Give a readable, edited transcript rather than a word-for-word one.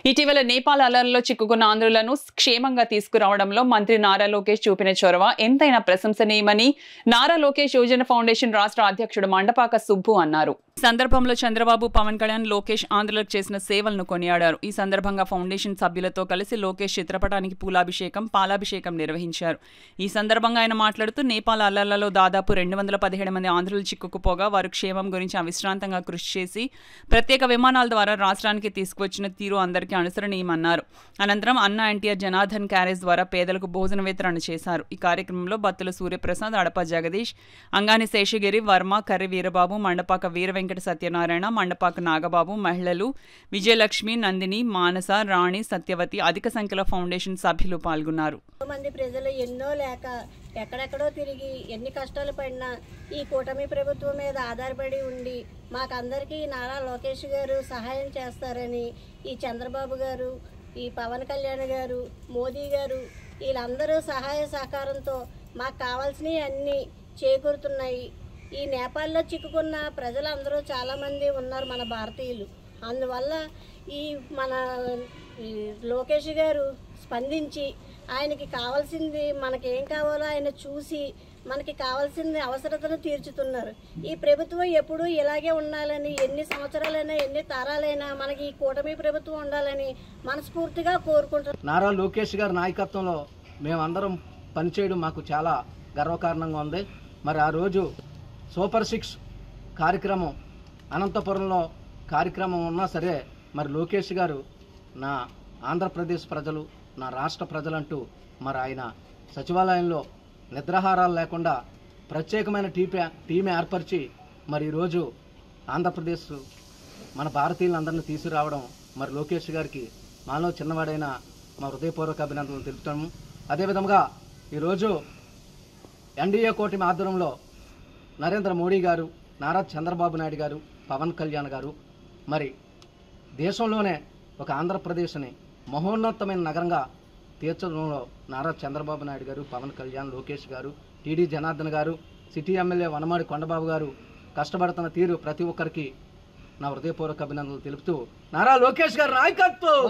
ఇటీవల నేపాల్ అల్లర్లలో చిక్కుకున్న ఆంధ్రులను క్షేమంగా తీసుకురావడంలో మంత్రి నారా లోకేష్ చూపిన చొరవ ఎంతైనా ప్రశంసనీయమని నారా లోకేష్ యోజన ఫౌండేషన్ రాష్ట్ర అధ్యక్షుడు మండపాక సుబ్బు అన్నారు. ఈ సందర్భంలో చంద్రబాబు, పవన్ కళ్యాణ్, లోకేష్ ఆంధ్రులకు చేసిన సేవలను కొనియాడారు. ఈ సందర్భంగా ఫౌండేషన్ సభ్యులతో కలిసి లోకేష్ చిత్రపటానికి పూలాభిషేకం, పాలాభిషేకం నిర్వహించారు. ఈ సందర్భంగా ఆయన మాట్లాడుతూ నేపాల్ అల్లర్లలో దాదాపు 217 మంది ఆంధ్రులు చిక్కుకుపోగా వారు క్షేమం గురించి అవిశ్రాంతంగా కృషి చేసి ప్రత్యేక విమానాల ద్వారా రాష్ట్రానికి తీసుకువచ్చిన తీరు అందరికీ అనుసరణీయమన్నారు. అనంతరం అన్నా ఎన్టీఆర్ జనార్దన్ క్యారేజ్ ద్వారా పేదలకు భోజన వితరణ చేశారు. ఈ కార్యక్రమంలో బత్తుల సూర్యప్రసాద్, అడప జగదీష్, అంగాని శేషగిరి, వర్మ, కర్రి వీరబాబు, మండపాక వీర వెంకట సత్యనారాయణ, మండపాక నాగబాబు, మహిళలు విజయలక్ష్మి, నందిని, మానస, రాణి, సత్యవతి అధిక సంఖ్యలో ఫౌండేషన్ సభ్యులు పాల్గొన్నారు. మంది ప్రజలు ఎన్నో లేక ఎక్కడెక్కడో తిరిగి ఎన్ని కష్టాలు పడినా ఈ కూటమి ప్రభుత్వం మీద ఆధారపడి ఉండి మాకందరికీ నారా లోకేష్ గారు సహాయం చేస్తారని, ఈ చంద్రబాబు గారు, ఈ పవన్ కళ్యాణ్ గారు, మోదీ గారు వీళ్ళందరూ సహాయ సహకారంతో మాకు కావాల్సినవి అన్నీ చేకూరుతున్నాయి. ఈ నేపాల్లో చిక్కుకున్న ప్రజలందరూ చాలామంది ఉన్నారు మన భారతీయులు. అందువల్ల ఈ మన లోకేష్ గారు స్పందించి ఆయనకి కావాల్సింది మనకేం కావాలో ఆయన చూసి మనకి కావాల్సింది అవసరతను తీర్చుతున్నారు. ఈ ప్రభుత్వం ఎప్పుడూ ఇలాగే ఉండాలని, ఎన్ని సంవత్సరాలైనా ఎన్ని తరాలైనా మనకి ఈ కూటమి ప్రభుత్వం ఉండాలని మనస్ఫూర్తిగా కోరుకుంటున్నాం. నారా లోకేష్ గారి నాయకత్వంలో మేమందరం పనిచేయడం మాకు చాలా గర్వకారణంగా ఉంది. మరి ఆ రోజు సూపర్ 6 కార్యక్రమం అనంతపురంలో కార్యక్రమం ఉన్నా సరే మరి లోకేష్ గారు నా ఆంధ్రప్రదేశ్ ప్రజలు, నా రాష్ట్ర ప్రజలంటూ మరి ఆయన సచివాలయంలో నిద్రాహారాలు లేకుండా ప్రత్యేకమైన టీం ఏర్పరిచి మరి ఈరోజు ఆంధ్రప్రదేశ్ మన భారతీయులందరినీ తీసుకురావడం మరి లోకేష్ గారికి మాలో చిన్నవాడైన మా హృదయపూర్వక అభినందనలు తెలుపుతాము. అదేవిధంగా ఈరోజు ఎన్డీఏ కూటమి ఆధ్వర్యంలో నరేంద్ర మోడీ గారు, నారా చంద్రబాబు నాయుడు గారు, పవన్ కళ్యాణ్ గారు మరి దేశంలోనే ఒక ఆంధ్రప్రదేశ్ని మహోన్నతమైన నగరంగా తీర్చడంలో నారా చంద్రబాబు నాయుడు గారు, పవన్ కళ్యాణ్, లోకేష్ గారు, టీడీ జనార్దన్ గారు, సిటీ ఎమ్మెల్యే వనమాడి కొండబాబు గారు కష్టపడుతున్న తీరు ప్రతి ఒక్కరికి నా హృదయపూర్వక అభినందనలు తెలుపుతూ నారా లోకేష్ గారి నాయకత్వం